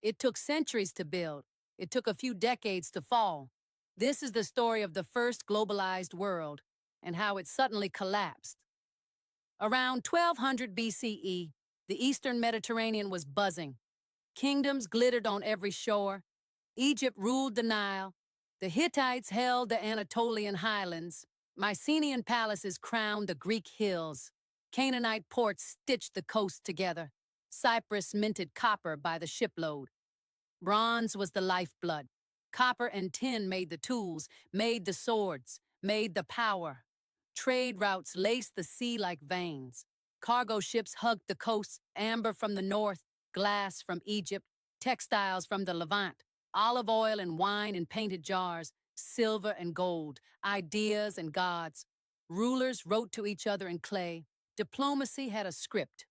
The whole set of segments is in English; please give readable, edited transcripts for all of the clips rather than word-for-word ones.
It took centuries to build. It took a few decades to fall. This is the story of the first globalized world and how it suddenly collapsed. Around 1200 BCE, the eastern Mediterranean was buzzing. Kingdoms glittered on every shore. Egypt ruled the Nile. The Hittites held the Anatolian highlands. Mycenaean palaces crowned the Greek hills. Canaanite ports stitched the coast together. Cyprus minted copper by the shipload. Bronze was the lifeblood. Copper and tin made the tools, made the swords, made the power. Trade routes laced the sea like veins. Cargo ships hugged the coasts, amber from the north, glass from Egypt, textiles from the Levant, olive oil and wine in painted jars, silver and gold, ideas and gods. Rulers wrote to each other in clay. Diplomacy had a script.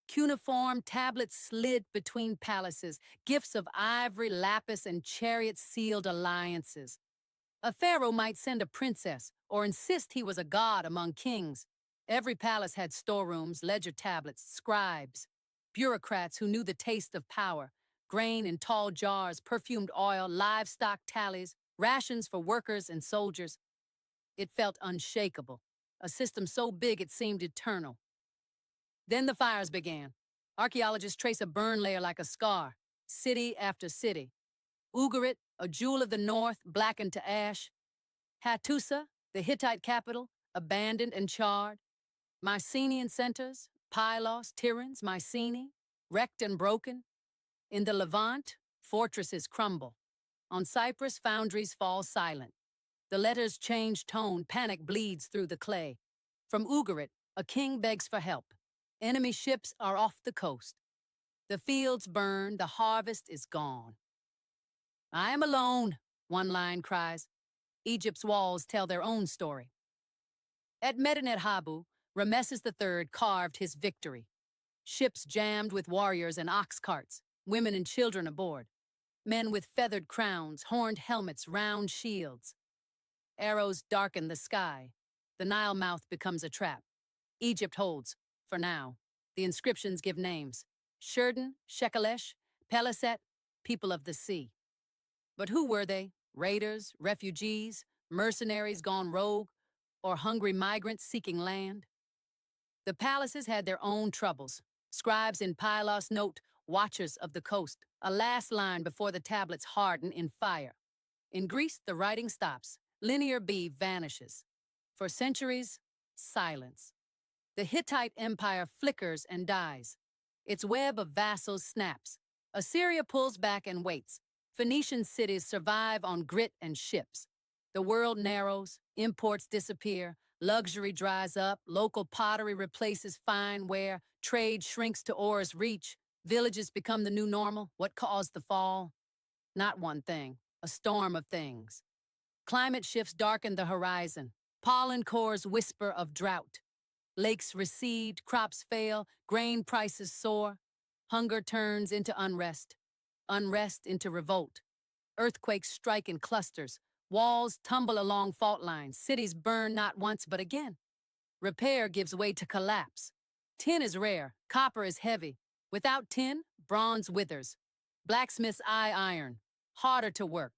Cuneiform tablets slid between palaces, gifts of ivory, lapis, and chariots sealed alliances. A pharaoh might send a princess or insist he was a god among kings. Every palace had storerooms, ledger tablets, scribes, bureaucrats who knew the taste of power, grain in tall jars, perfumed oil, livestock tallies, rations for workers and soldiers. It felt unshakable, a system so big it seemed eternal. Then the fires began. Archaeologists trace a burn layer like a scar, city after city. Ugarit, a jewel of the north, blackened to ash. Hattusa, the Hittite capital, abandoned and charred. Mycenaean centers, Pylos, Tiryns, Mycenae, wrecked and broken. In the Levant, fortresses crumble. On Cyprus, foundries fall silent. The letters change tone, panic bleeds through the clay. From Ugarit, a king begs for help. Enemy ships are off the coast. The fields burn, the harvest is gone. I am alone, one line cries. Egypt's walls tell their own story. At Medinet Habu, Rameses III carved his victory. Ships jammed with warriors and ox carts, women and children aboard. Men with feathered crowns, horned helmets, round shields. Arrows darken the sky. The Nile mouth becomes a trap. Egypt holds, for now. The inscriptions give names. Shurden, Shekelesh, Peliset, people of the sea. But who were they? Raiders, refugees, mercenaries gone rogue, or hungry migrants seeking land? The palaces had their own troubles. Scribes in Pylos note, watchers of the coast, a last line before the tablets harden in fire. In Greece, the writing stops. Linear B vanishes. For centuries, silence. The Hittite Empire flickers and dies. Its web of vassals snaps. Assyria pulls back and waits. Phoenician cities survive on grit and ships. The world narrows, imports disappear, luxury dries up, local pottery replaces fine ware, trade shrinks to oar's reach, villages become the new normal. What caused the fall? Not one thing, a storm of things. Climate shifts darken the horizon. Pollen cores whisper of drought. Lakes recede, crops fail, grain prices soar. Hunger turns into unrest. Unrest into revolt. Earthquakes strike in clusters. Walls tumble along fault lines. Cities burn not once but again. Repair gives way to collapse. Tin is rare. Copper is heavy. Without tin, bronze withers. Blacksmiths eye iron. Harder to work.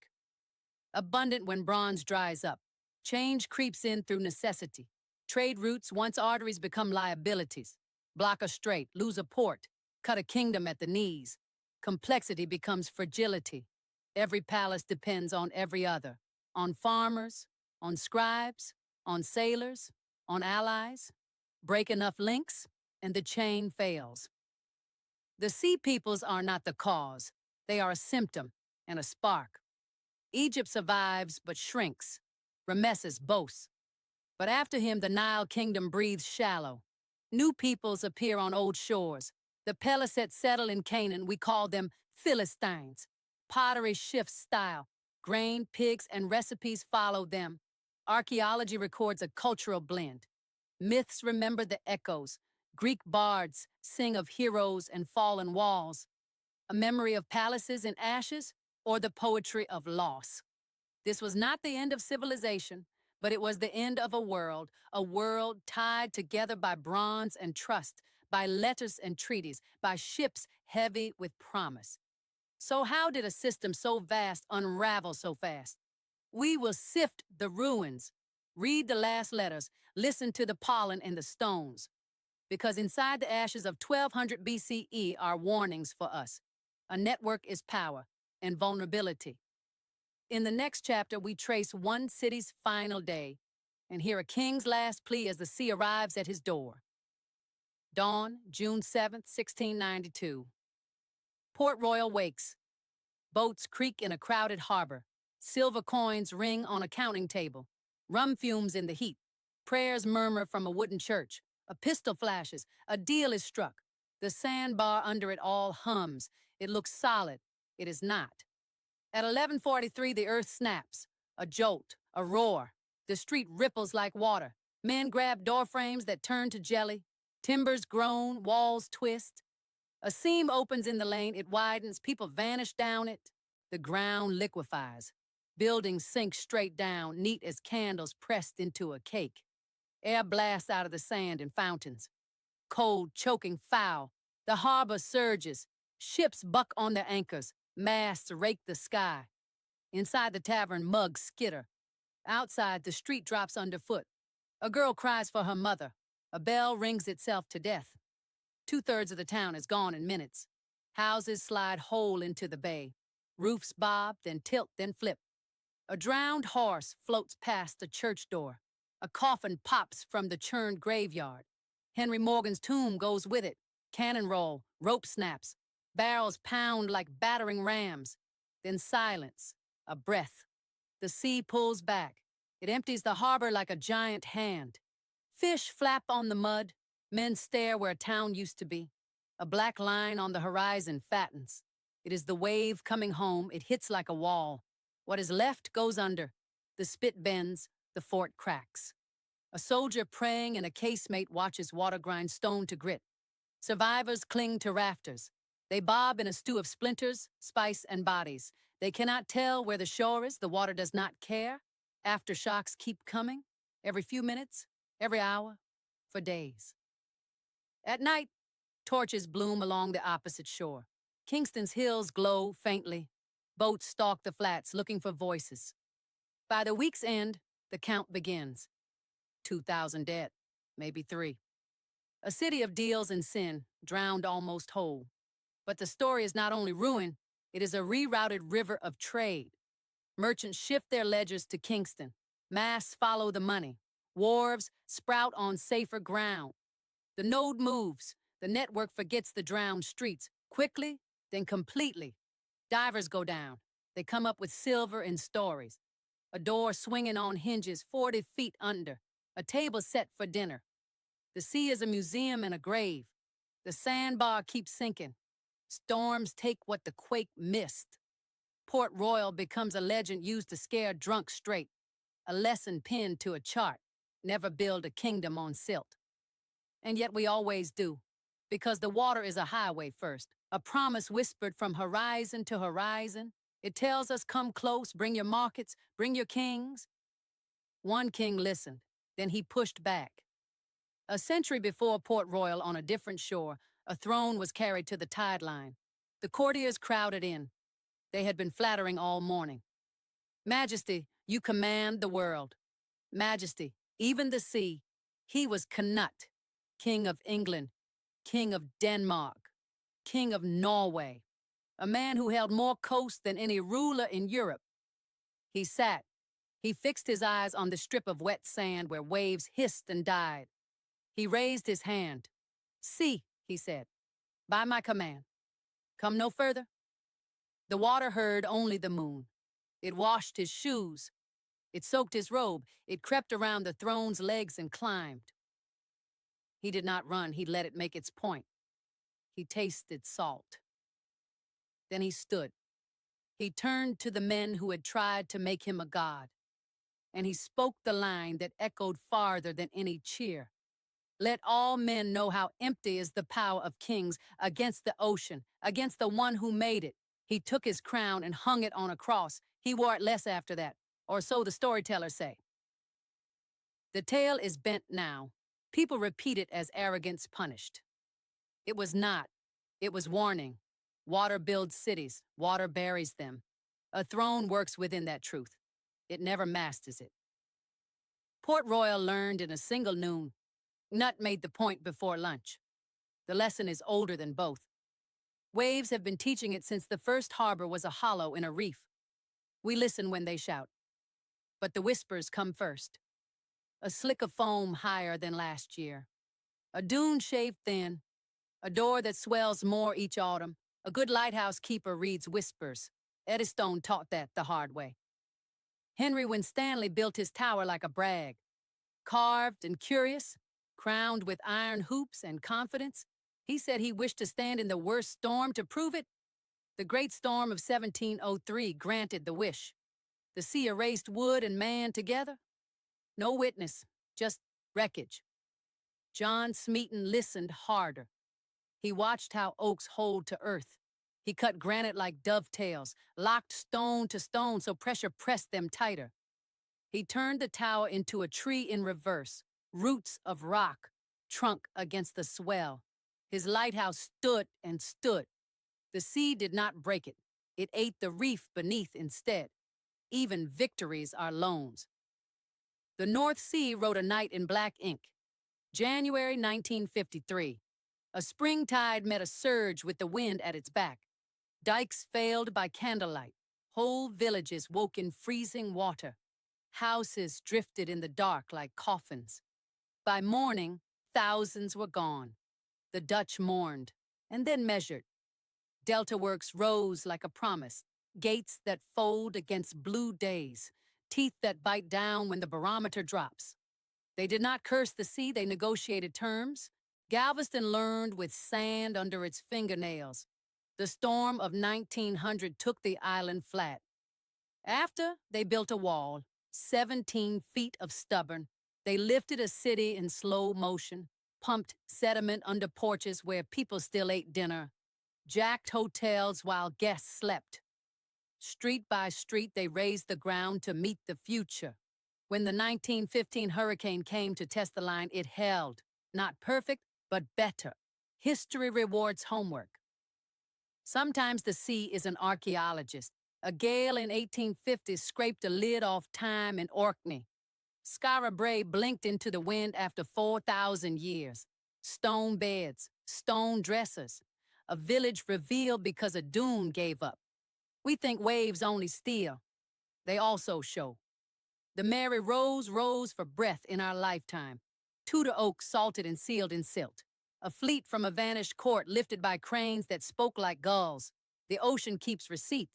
Abundant when bronze dries up. Change creeps in through necessity. Trade routes, once arteries, become liabilities. Block a strait, lose a port, cut a kingdom at the knees. Complexity becomes fragility. Every palace depends on every other. On farmers, on scribes, on sailors, on allies. Break enough links, and the chain fails. The sea peoples are not the cause. They are a symptom and a spark. Egypt survives but shrinks. Rameses boasts. But after him, the Nile kingdom breathes shallow. New peoples appear on old shores. The Peliset settle in Canaan. We call them Philistines. Pottery shifts style. Grain, pigs, and recipes follow them. Archaeology records a cultural blend. Myths remember the echoes. Greek bards sing of heroes and fallen walls. A memory of palaces in ashes, or the poetry of loss. This was not the end of civilization, but it was the end of a world tied together by bronze and trust, by letters and treaties, by ships heavy with promise. So how did a system so vast unravel so fast? We will sift the ruins, read the last letters, listen to the pollen and the stones, because inside the ashes of 1200 BCE are warnings for us. A network is power and vulnerability. In the next chapter, we trace one city's final day and hear a king's last plea as the sea arrives at his door. Dawn, June 7th, 1692. Port Royal wakes. Boats creak in a crowded harbor. Silver coins ring on a counting table. Rum fumes in the heat. Prayers murmur from a wooden church. A pistol flashes. A deal is struck. The sandbar under it all hums. It looks solid. It is not. At 11:43, the earth snaps. A jolt. A roar. The street ripples like water. Men grab doorframes that turn to jelly. Timbers groan. Walls twist. A seam opens in the lane, it widens, people vanish down it. The ground liquefies. Buildings sink straight down, neat as candles pressed into a cake. Air blasts out of the sand in fountains. Cold, choking, foul. The harbor surges. Ships buck on their anchors. Masts rake the sky. Inside the tavern, mugs skitter. Outside, the street drops underfoot. A girl cries for her mother. A bell rings itself to death. 2/3 of the town is gone in minutes. Houses slide whole into the bay. Roofs bob, then tilt, then flip. A drowned horse floats past a church door. A coffin pops from the churned graveyard. Henry Morgan's tomb goes with it. Cannon roll, rope snaps. Barrels pound like battering rams. Then silence, a breath. The sea pulls back. It empties the harbor like a giant hand. Fish flap on the mud. Men stare where a town used to be. A black line on the horizon fattens. It is the wave coming home. It hits like a wall. What is left goes under. The spit bends. The fort cracks. A soldier praying in a casemate watches water grind stone to grit. Survivors cling to rafters. They bob in a stew of splinters, spice, and bodies. They cannot tell where the shore is. The water does not care. Aftershocks keep coming. Every few minutes, every hour, for days. At night, torches bloom along the opposite shore. Kingston's hills glow faintly. Boats stalk the flats looking for voices. By the week's end, the count begins. 2,000 dead, maybe 3. A city of deals and sin, drowned almost whole. But the story is not only ruin, it is a rerouted river of trade. Merchants shift their ledgers to Kingston. Masts follow the money. Wharves sprout on safer ground. The node moves. The network forgets the drowned streets. Quickly, then completely. Divers go down. They come up with silver and stories. A door swinging on hinges 40 feet under. A table set for dinner. The sea is a museum and a grave. The sandbar keeps sinking. Storms take what the quake missed. Port Royal becomes a legend used to scare drunks straight. A lesson pinned to a chart. Never build a kingdom on silt. And yet we always do, because the water is a highway first, a promise whispered from horizon to horizon. It tells us, come close, bring your markets, bring your kings. One king listened, then he pushed back. A century before Port Royal, on a different shore, a throne was carried to the tide line. The courtiers crowded in. They had been flattering all morning. Majesty, you command the world. Majesty, even the sea. He was Canute, King of England, King of Denmark, King of Norway, a man who held more coast than any ruler in Europe. He sat. He fixed his eyes on the strip of wet sand where waves hissed and died. He raised his hand. See, he said, by my command. Come no further. The water heard only the moon. It washed his shoes. It soaked his robe. It crept around the throne's legs and climbed. He did not run. He let it make its point. He tasted salt. Then he stood. He turned to the men who had tried to make him a god. And he spoke the line that echoed farther than any cheer. Let all men know how empty is the power of kings against the ocean, against the one who made it. He took his crown and hung it on a cross. He wore it less after that, or so the storytellers say. The tale is bent now. People repeat it as arrogance punished. It was not. It was warning. Water builds cities, water buries them. A throne works within that truth. It never masters it. Port Royal learned in a single noon. Nut made the point before lunch. The lesson is older than both. Waves have been teaching it since the first harbor was a hollow in a reef. We listen when they shout. But the whispers come first. A slick of foam higher than last year. A dune shaved thin. A door that swells more each autumn. A good lighthouse keeper reads whispers. Eddystone taught that the hard way. Henry Winstanley built his tower like a brag. Carved and curious, crowned with iron hoops and confidence, he said he wished to stand in the worst storm to prove it. The great storm of 1703 granted the wish. The sea erased wood and man together. No witness, just wreckage. John Smeaton listened harder. He watched how oaks hold to earth. He cut granite like dovetails, locked stone to stone so pressure pressed them tighter. He turned the tower into a tree in reverse, roots of rock, trunk against the swell. His lighthouse stood and stood. The sea did not break it. It ate the reef beneath instead. Even victories are loans. The North Sea wrote a night in black ink. January 1953. A spring tide met a surge with the wind at its back. Dikes failed by candlelight. Whole villages woke in freezing water. Houses drifted in the dark like coffins. By morning, thousands were gone. The Dutch mourned, and then measured. Delta Works rose like a promise, gates that fold against blue days, teeth that bite down when the barometer drops. They did not curse the sea, they negotiated terms. Galveston learned with sand under its fingernails. The storm of 1900 took the island flat. After, they built a wall, 17 feet of stubborn. They lifted a city in slow motion, pumped sediment under porches where people still ate dinner, jacked hotels while guests slept. Street by street, they raised the ground to meet the future. When the 1915 hurricane came to test the line, it held. Not perfect, but better. History rewards homework. Sometimes the sea is an archaeologist. A gale in 1850 scraped a lid off time in Orkney. Skara Brae blinked into the wind after 4,000 years. Stone beds, stone dressers. A village revealed because a dune gave up. We think waves only steal. They also show. The Mary rose for breath in our lifetime. Tudor oak salted and sealed in silt. A fleet from a vanished court lifted by cranes that spoke like gulls. The ocean keeps receipts.